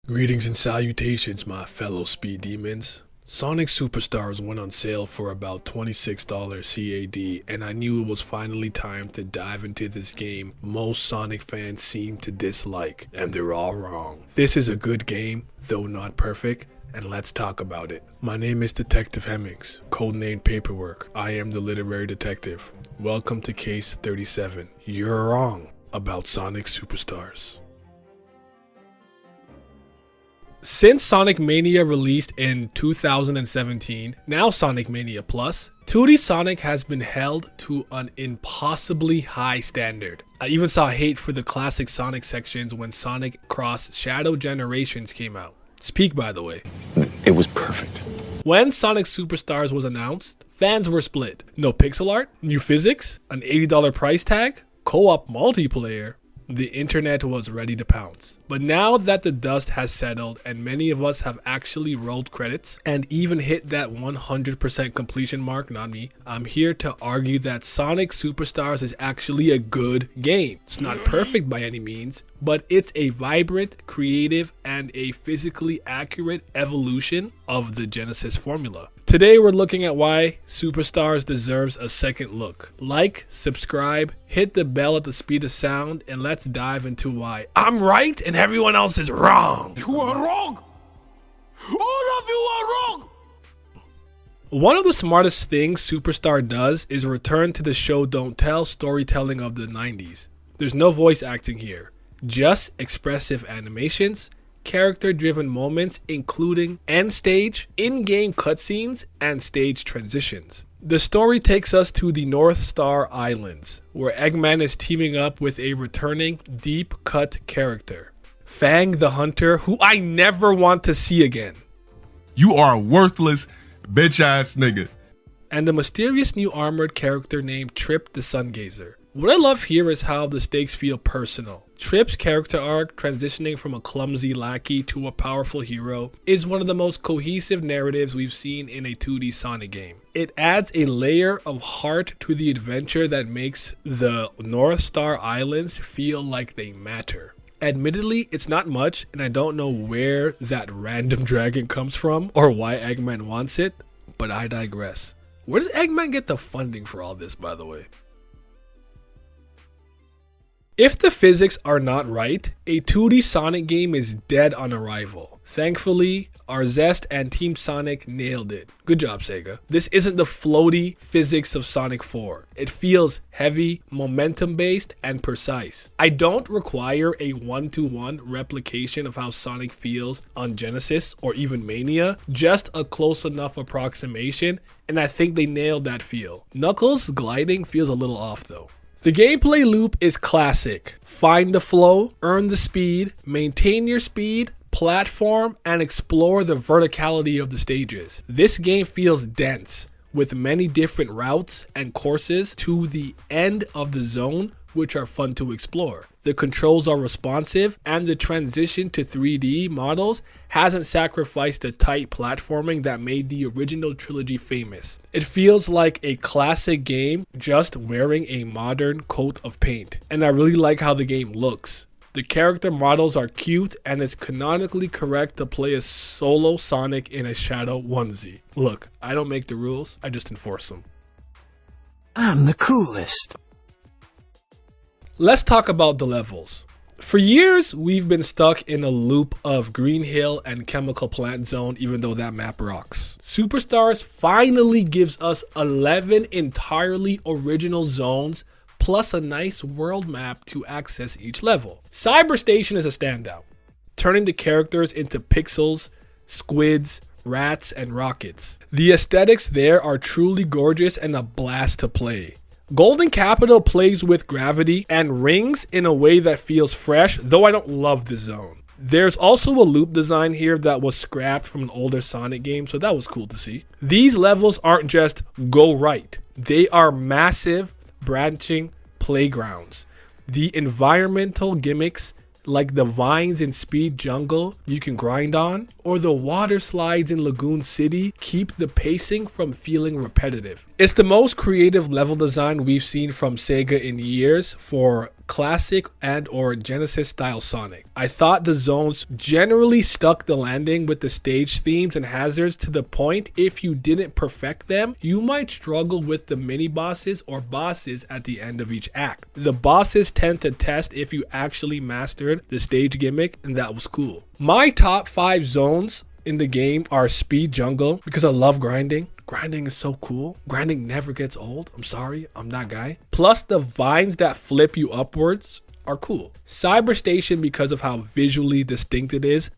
Greetings and salutations, my fellow speed demons. Sonic Superstars went on sale for about $26 CAD, and I knew it was finally time to dive into this game most Sonic fans seem to dislike, and they're all wrong. This is a good game, though not perfect, and let's talk about it. My name is Detective Hemmings, codenamed Paperwork. I am the literary detective. Welcome to Case 37. You're wrong about Sonic Superstars. Since Sonic Mania released in 2017, now Sonic Mania Plus, 2D Sonic has been held to an impossibly high standard. I even saw hate for the classic Sonic sections when Sonic Cross Shadow Generations came out. Speak, by the way. It was perfect. When Sonic Superstars was announced, fans were split. No pixel art, new physics, an $80 price tag, co-op multiplayer. The internet was ready to pounce. But now that the dust has settled and many of us have actually rolled credits and even hit that 100% completion mark, not me, I'm here to argue that Sonic Superstars is actually a good game. It's not perfect by any means, but it's a vibrant, creative, and a physically accurate evolution of the Genesis formula. Today we're looking at why Superstars deserves a second look. Like, subscribe, hit the bell at the speed of sound, and let's dive into why I'm right and everyone else is wrong. You are wrong! All of you are wrong! One of the smartest things Superstar does is return to the show don't tell storytelling of the 90s. There's no voice acting here, just expressive animations, character-driven moments including end stage, in-game cutscenes, and stage transitions. The story takes us to the North Star Islands, where Eggman is teaming up with a returning deep-cut character, Fang the Hunter, who I never want to see again. You are a worthless, bitch-ass nigga. And a mysterious new armored character named Trip the Sungazer. What I love here is how the stakes feel personal. Trip's character arc, transitioning from a clumsy lackey to a powerful hero, is one of the most cohesive narratives we've seen in a 2D Sonic game. It adds a layer of heart to the adventure that makes the North Star Islands feel like they matter. Admittedly, it's not much, and I don't know where that random dragon comes from or why Eggman wants it, but I digress. Where does Eggman get the funding for all this, by the way? If the physics are not right, a 2D Sonic game is dead on arrival. Thankfully, our Zest and Team Sonic nailed it. Good job, Sega. This isn't the floaty physics of Sonic 4. It feels heavy, momentum-based, and precise. I don't require a one-to-one replication of how Sonic feels on Genesis or even Mania, just a close enough approximation, and I think they nailed that feel. Knuckles' gliding feels a little off though. The gameplay loop is classic. Find the flow, earn the speed, maintain your speed, platform, and explore the verticality of the stages. This game feels dense, with many different routes and courses to the end of the zone, which are fun to explore. The controls are responsive, and the transition to 3D models hasn't sacrificed the tight platforming that made the original trilogy famous. It feels like a classic game just wearing a modern coat of paint, and I really like how the game looks. The character models are cute, and it's canonically correct to play a solo Sonic in a Shadow onesie. Look, I don't make the rules, I just enforce them. I'm the coolest. Let's talk about the levels. For years, we've been stuck in a loop of Green Hill and Chemical Plant Zone, even though that map rocks. Superstars finally gives us 11 entirely original zones, plus a nice world map to access each level. Cyber Station is a standout, turning the characters into pixels, squids, rats, and rockets. The aesthetics there are truly gorgeous and a blast to play. Golden Capital plays with gravity and rings in a way that feels fresh, though I don't love this zone. There's also a loop design here that was scrapped from an older Sonic game, so that was cool to see. These levels aren't just go right, they are massive, branching playgrounds. The environmental gimmicks, like the vines in Speed Jungle you can grind on, or the water slides in Lagoon City, keep the pacing from feeling repetitive. It's the most creative level design we've seen from Sega in years for classic and or Genesis style Sonic. I thought the zones generally stuck the landing with the stage themes and hazards to the point if you didn't perfect them, you might struggle with the mini bosses or bosses at the end of each act. The bosses tend to test if you actually mastered the stage gimmick, and that was cool. My top 5 zones in the game are Speed Jungle because I love grinding. Grinding is so cool. Grinding never gets old. I'm sorry, I'm that guy. Plus the vines that flip you upwards are cool. Cyber Station because of how visually distinct it is.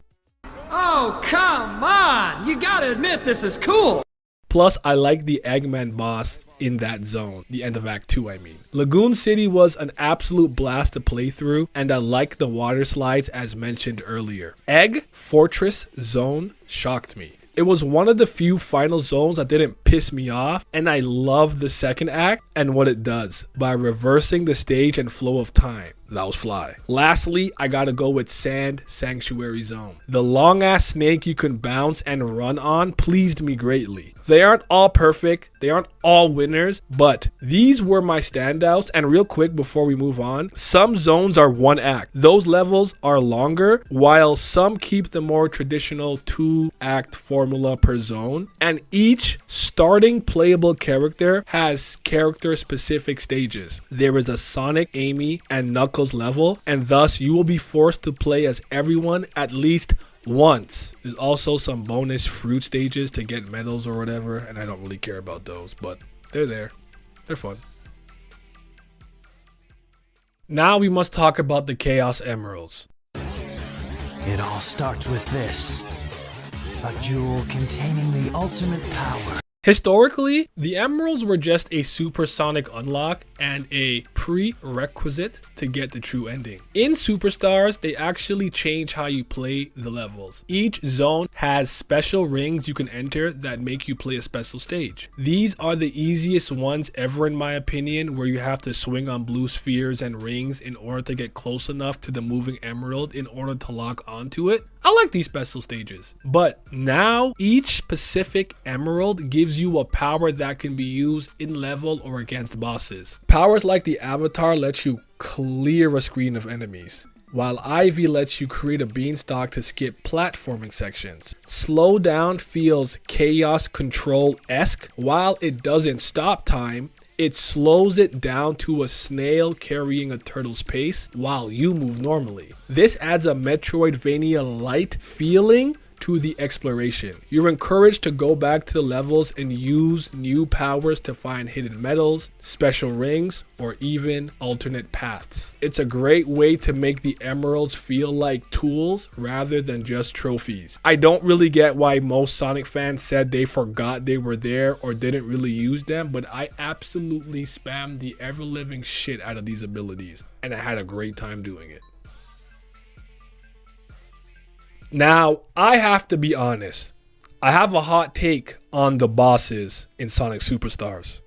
Oh, come on! You gotta admit this is cool! Plus I like the Eggman boss in that zone, the end of Act 2 I mean. Lagoon City was an absolute blast to play through, and I like the water slides as mentioned earlier. Egg Fortress Zone shocked me. It was one of the few final zones that didn't piss me off, and I love the second act and what it does by reversing the stage and flow of time. That was fly. Lastly, I gotta go with Sand Sanctuary Zone. The long ass snake you can bounce and run on pleased me greatly. They aren't all perfect, they aren't all winners, but these were my standouts. And real quick before we move on, some zones are one act. Those levels are longer, while some keep the more traditional 2-act formula per zone. And each starting playable character has character specific stages. There is a Sonic, Amy, and Knuckles level, and thus you will be forced to play as everyone at least once. There's also some bonus fruit stages to get medals or whatever, and I don't really care about those, but they're there. They're fun. Now we must talk about the Chaos Emeralds. It all starts with this. A jewel containing the ultimate power. Historically, the emeralds were just a supersonic unlock and a prerequisite to get the true ending. In Superstars, they actually change how you play the levels. Each zone has special rings you can enter that make you play a special stage. These are the easiest ones ever in my opinion, where you have to swing on blue spheres and rings in order to get close enough to the moving emerald in order to lock onto it. I like these special stages, but now each specific emerald gives you a power that can be used in level or against bosses. Powers like the Avatar let you clear a screen of enemies, while Ivy lets you create a beanstalk to skip platforming sections. Slow down feels Chaos Control-esque. While it doesn't stop time, it slows it down to a snail carrying a turtle's pace while you move normally. This adds a Metroidvania-light feeling to the exploration. You're encouraged to go back to the levels and use new powers to find hidden medals, special rings, or even alternate paths. It's a great way to make the emeralds feel like tools rather than just trophies. I don't really get why most Sonic fans said they forgot they were there or didn't really use them, but I absolutely spammed the ever-living shit out of these abilities, and I had a great time doing it. Now, I have to be honest. I have a hot take on the bosses in Sonic Superstars.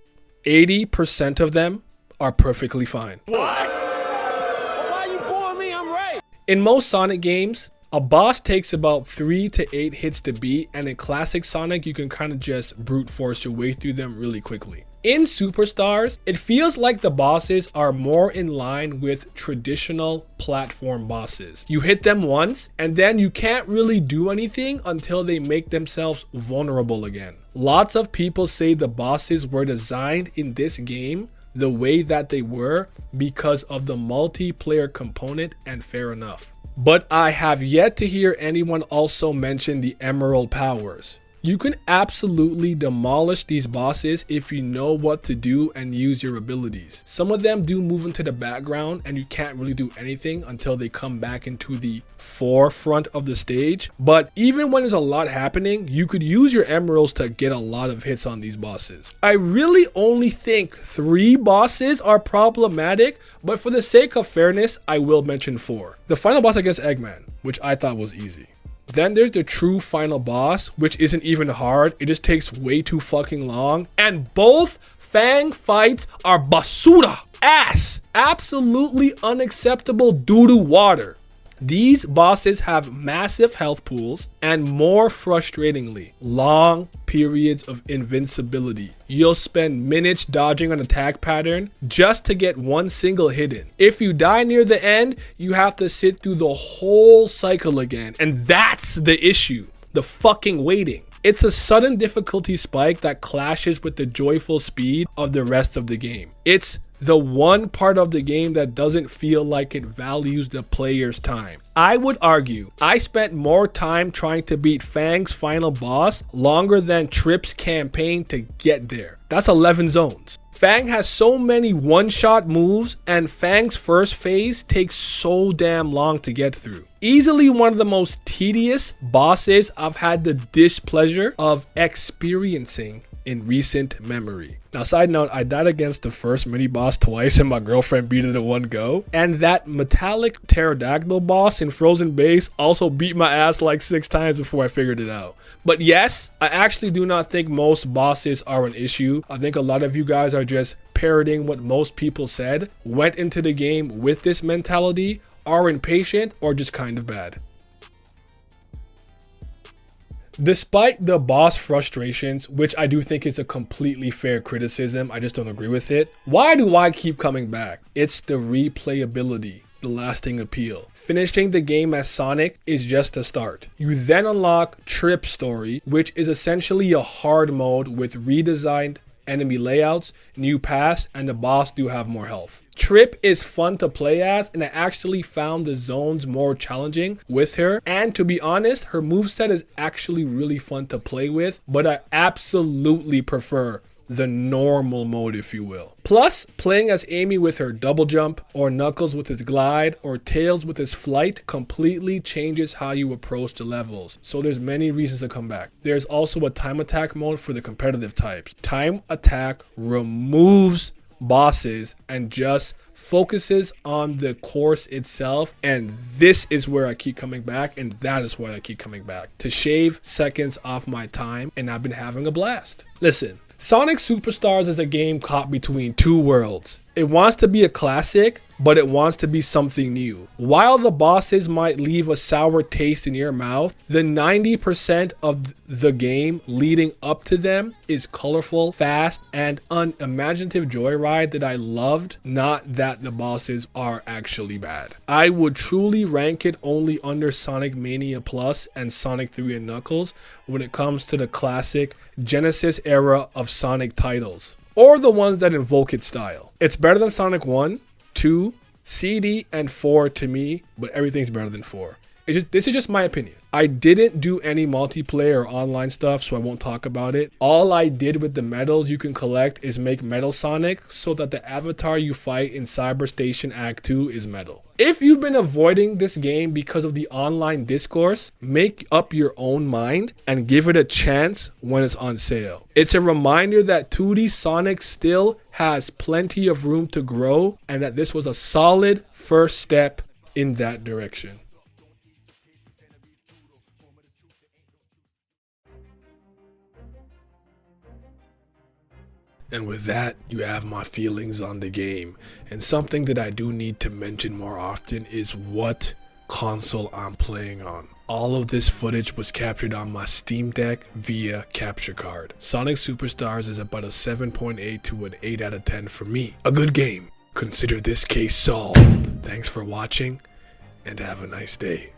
80% of them are perfectly fine. What? Why you pulling me? I'm right. In most Sonic games, a boss takes about 3 to 8 hits to beat, and in classic Sonic, you can kind of just brute force your way through them really quickly. In Superstars, it feels like the bosses are more in line with traditional platform bosses. You hit them once, and then you can't really do anything until they make themselves vulnerable again. Lots of people say the bosses were designed in this game the way that they were because of the multiplayer component, and fair enough. But I have yet to hear anyone also mention the emerald powers. You can absolutely demolish these bosses if you know what to do and use your abilities. Some of them do move into the background and you can't really do anything until they come back into the forefront of the stage. But even when there's a lot happening, you could use your emeralds to get a lot of hits on these bosses. I really only think 3 bosses are problematic, but for the sake of fairness, I will mention 4. The final boss against Eggman, which I thought was easy. Then there's the true final boss, which isn't even hard. It just takes way too fucking long. And both Fang fights are basura ass. Absolutely unacceptable doo-doo water. These bosses have massive health pools and, more frustratingly, long periods of invincibility. You'll spend minutes dodging an attack pattern just to get one single hit in. If you die near the end, you have to sit through the whole cycle again. And that's the issue. The fucking waiting. It's a sudden difficulty spike that clashes with the joyful speed of the rest of the game. It's the one part of the game that doesn't feel like it values the player's time. I would argue I spent more time trying to beat Fang's final boss longer than Tripp's campaign to get there. That's 11 zones. Fang has so many one-shot moves, and Fang's first phase takes so damn long to get through. Easily one of the most tedious bosses I've had the displeasure of experiencing in recent memory. Now, side note, I died against the first mini boss twice and my girlfriend beat it in one go. And that metallic pterodactyl boss in Frozen Base also beat my ass like 6 times before I figured it out. But yes, I actually do not think most bosses are an issue. I think a lot of you guys are just parroting what most people said, went into the game with this mentality, are impatient, or just kind of bad. Despite the boss frustrations, which I do think is a completely fair criticism, I just don't agree with it. Why do I keep coming back? It's the replayability, the lasting appeal. Finishing the game as Sonic is just a start. You then unlock Trip Story, which is essentially a hard mode with redesigned enemy layouts, new paths, and the boss do have more health. Trip is fun to play as, and I actually found the zones more challenging with her. And to be honest, her moveset is actually really fun to play with, but I absolutely prefer the normal mode, if you will. Plus, playing as Amy with her double jump, or Knuckles with his glide, or Tails with his flight completely changes how you approach the levels. So there's many reasons to come back. There's also a time attack mode for the competitive types. Time attack removes bosses and just focuses on the course itself, and this is where I keep coming back, and that is why I keep coming back, to shave seconds off my time, and I've been having a blast. Listen, Sonic Superstars is a game caught between two worlds. It wants to be a classic, but it wants to be something new. While the bosses might leave a sour taste in your mouth, the 90% of the game leading up to them is colorful, fast, and unimaginative joyride that I loved, not that the bosses are actually bad. I would truly rank it only under Sonic Mania Plus and Sonic 3 and Knuckles when it comes to the classic Genesis era of Sonic titles, or the ones that invoke its style. It's better than Sonic 1, 2, CD, and 4 to me, but everything's better than 4. This is just my opinion. I didn't do any multiplayer or online stuff, so I won't talk about it. All I did with the medals you can collect is make Metal Sonic so that the avatar you fight in Cyber Station Act 2 is metal. If you've been avoiding this game because of the online discourse, make up your own mind and give it a chance when it's on sale. It's a reminder that 2D Sonic still has plenty of room to grow, and that this was a solid first step in that direction. And with that, you have my feelings on the game. And something that I do need to mention more often is what console I'm playing on. All of this footage was captured on my Steam Deck via capture card. Sonic Superstars is about a 7.8 to an 8 out of 10 for me. A good game. Consider this case solved. Thanks for watching, and have a nice day.